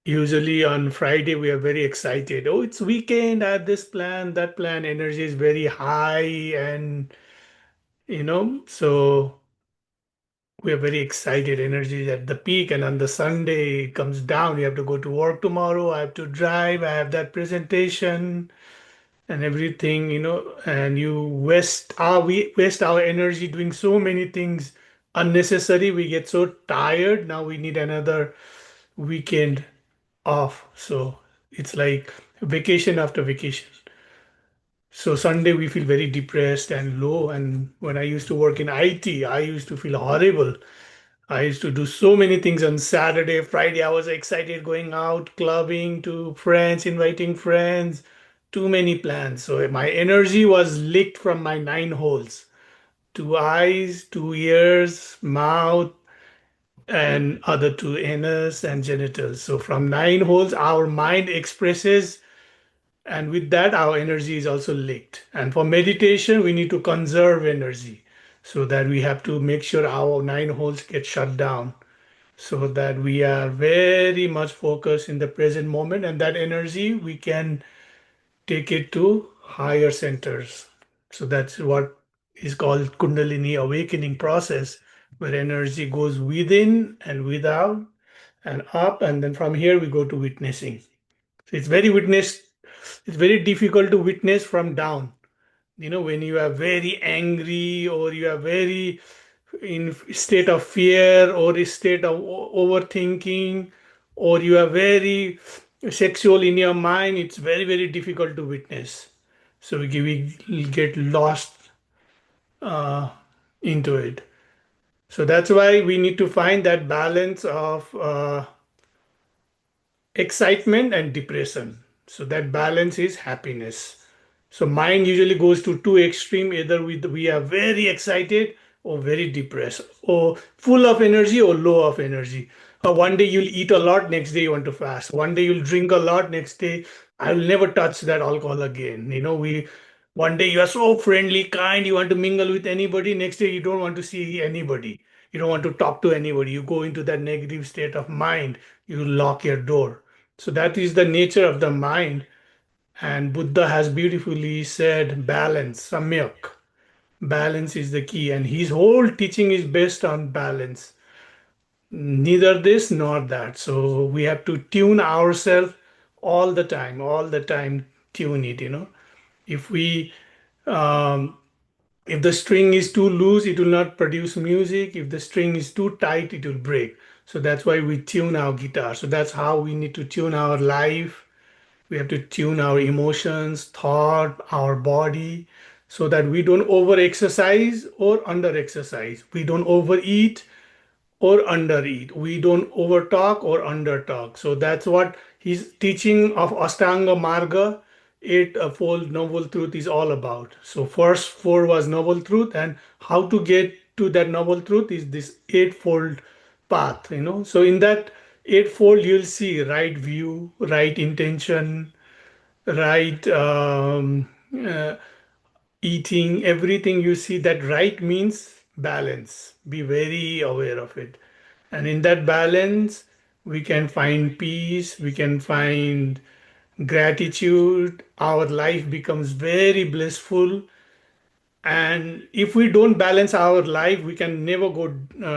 Usually on Friday, we are very excited. Oh, it's weekend. I have this plan, that plan. Energy is very high. And, so we are very excited. Energy is at the peak. And on the Sunday, it comes down. You have to go to work tomorrow. I have to drive. I have that presentation and everything, and we waste our energy doing so many things unnecessary. We get so tired. Now we need another weekend off. So it's like vacation after vacation. So Sunday we feel very depressed and low. And when I used to work in IT, I used to feel horrible. I used to do so many things on Saturday, Friday. I was excited going out, clubbing to friends, inviting friends, too many plans. So my energy was leaked from my nine holes: two eyes, two ears, mouth, and other two anus and genitals. So from nine holes, our mind expresses, and with that, our energy is also leaked. And for meditation, we need to conserve energy so that we have to make sure our nine holes get shut down so that we are very much focused in the present moment, and that energy we can take it to higher centers. So that's what is called Kundalini awakening process, where energy goes within and without and up, and then from here we go to witnessing. So it's very difficult to witness from down. When you are very angry or you are very in state of fear or a state of overthinking, or you are very sexual in your mind, it's very, very difficult to witness. So we get lost uh, into it. So that's why we need to find that balance of excitement and depression. So that balance is happiness. So mind usually goes to two extreme. Either we are very excited or very depressed, or full of energy or low of energy. Or one day you'll eat a lot, next day you want to fast. One day you'll drink a lot, next day I will never touch that alcohol again. We one day you are so friendly, kind, you want to mingle with anybody, next day you don't want to see anybody. You don't want to talk to anybody. You go into that negative state of mind. You lock your door. So that is the nature of the mind. And Buddha has beautifully said balance, samyak. Balance is the key. And his whole teaching is based on balance. Neither this nor that. So we have to tune ourselves all the time, tune it. If we, um, if the string is too loose, it will not produce music. If the string is too tight, it will break. So that's why we tune our guitar. So that's how we need to tune our life. We have to tune our emotions, thought, our body, so that we don't over exercise or under exercise. We don't overeat or undereat. We don't overtalk or undertalk. So that's what his teaching of Astanga Marga, eightfold noble truth, is all about. So first four was noble truth, and how to get to that noble truth is this eightfold path. So in that eightfold, you'll see right view, right intention, right eating, everything. You see that right means balance. Be very aware of it. And in that balance, we can find peace, we can find gratitude. Our life becomes very blissful. And if we don't balance our life, we can never go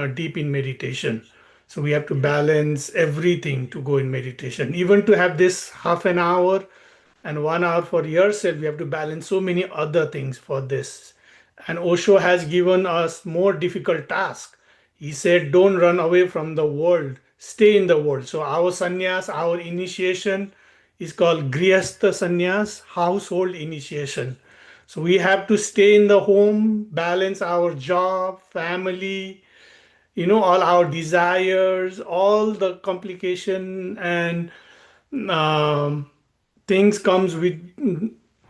deep in meditation. So we have to balance everything to go in meditation. Even to have this half an hour and 1 hour for yourself, you have to balance so many other things for this. And Osho has given us more difficult task. He said, don't run away from the world, stay in the world. So our sannyas, our initiation is called grihastha sannyas, household initiation. So we have to stay in the home, balance our job, family, all our desires, all the complication and um, things comes with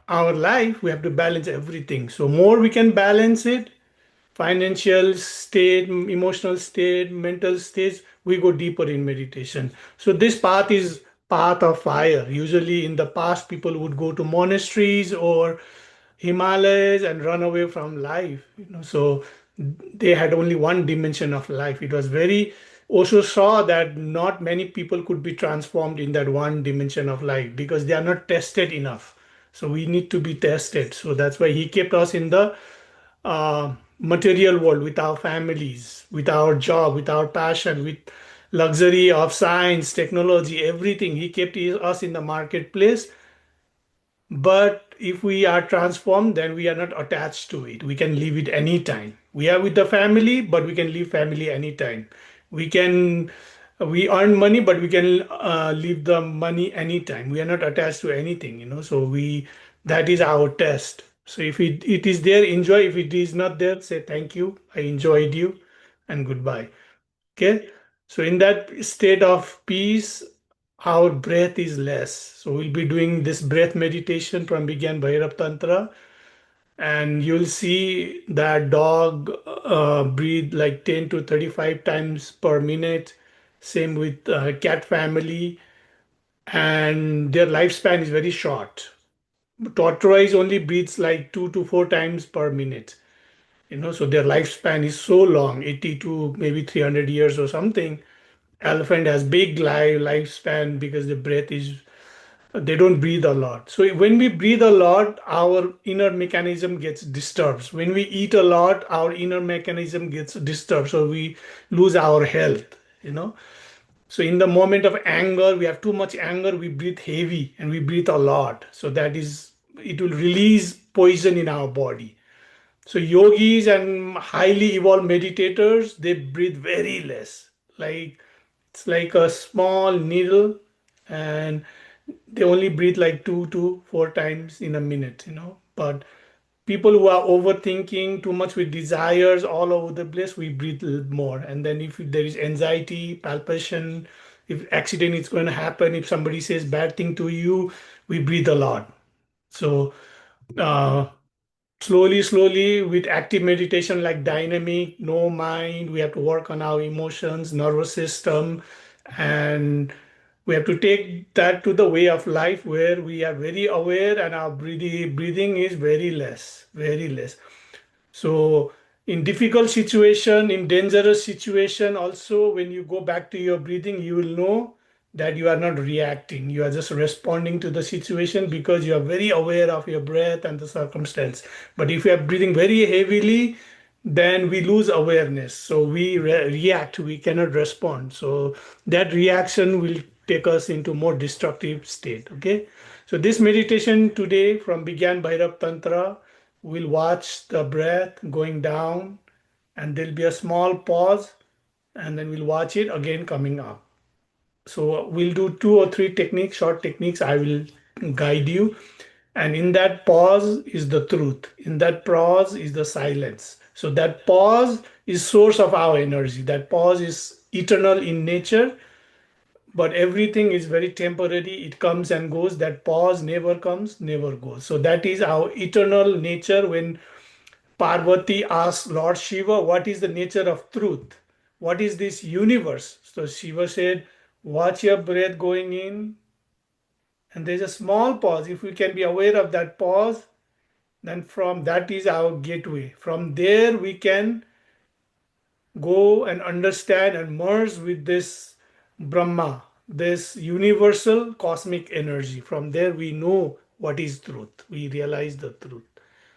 our life. We have to balance everything. So more we can balance it, financial state, emotional state, mental states, we go deeper in meditation. So this path is path of fire. Usually in the past, people would go to monasteries or Himalayas and run away from life. So they had only one dimension of life. It was very Osho saw that not many people could be transformed in that one dimension of life because they are not tested enough. So we need to be tested. So that's why he kept us in the material world with our families, with our job, with our passion, with luxury of science, technology, everything. He kept us in the marketplace, but if we are transformed, then we are not attached to it. We can leave it anytime. We are with the family, but we can leave family anytime. We can we earn money, but we can leave the money anytime. We are not attached to anything, you know. So we that is our test. So if it is there, enjoy. If it is not there, say thank you. I enjoyed you, and goodbye. Okay. So in that state of peace, our breath is less. So we'll be doing this breath meditation from Begin Bhairav Tantra, and you'll see that dog breathe like 10 to 35 times per minute. Same with cat family, and their lifespan is very short. Tortoise only breathes like 2 to 4 times per minute. You know, so their lifespan is so long, 80 to maybe 300 years or something. Elephant has big lifespan because the breath is they don't breathe a lot. So when we breathe a lot, our inner mechanism gets disturbed. When we eat a lot, our inner mechanism gets disturbed. So we lose our health, you know. So in the moment of anger, we have too much anger, we breathe heavy and we breathe a lot. So that is, it will release poison in our body. So yogis and highly evolved meditators, they breathe very less. Like it's like a small needle, and they only breathe like 2 to 4 times in a minute, you know. But people who are overthinking too much with desires all over the place, we breathe a little more. And then if there is anxiety, palpitation, if accident is going to happen, if somebody says bad thing to you, we breathe a lot. So uh, slowly with active meditation like dynamic no mind, we have to work on our emotions, nervous system, and we have to take that to the way of life where we are very aware and our breathing is very less. So in difficult situation, in dangerous situation, also when you go back to your breathing, you will know that you are not reacting. You are just responding to the situation because you are very aware of your breath and the circumstance. But if you are breathing very heavily, then we lose awareness. So we react, we cannot respond. So that reaction will take us into more destructive state. Okay. So this meditation today from Begyan Bhairav Tantra, we'll watch the breath going down, and there'll be a small pause, and then we'll watch it again coming up. So we'll do 2 or 3 techniques, short techniques. I will guide you. And in that pause is the truth. In that pause is the silence. So that pause is source of our energy. That pause is eternal in nature, but everything is very temporary. It comes and goes. That pause never comes, never goes. So that is our eternal nature. When Parvati asked Lord Shiva, what is the nature of truth? What is this universe? So Shiva said, watch your breath going in, and there's a small pause. If we can be aware of that pause, then from that is our gateway. From there, we can go and understand and merge with this Brahma, this universal cosmic energy. From there, we know what is truth. We realize the truth.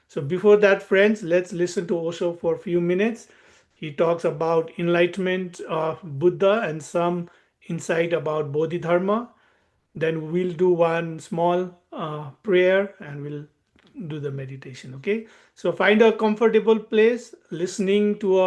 So before that, friends, let's listen to Osho for a few minutes. He talks about enlightenment of Buddha and some insight about Bodhidharma. Then we'll do one small prayer and we'll do the meditation. Okay. So find a comfortable place, listening to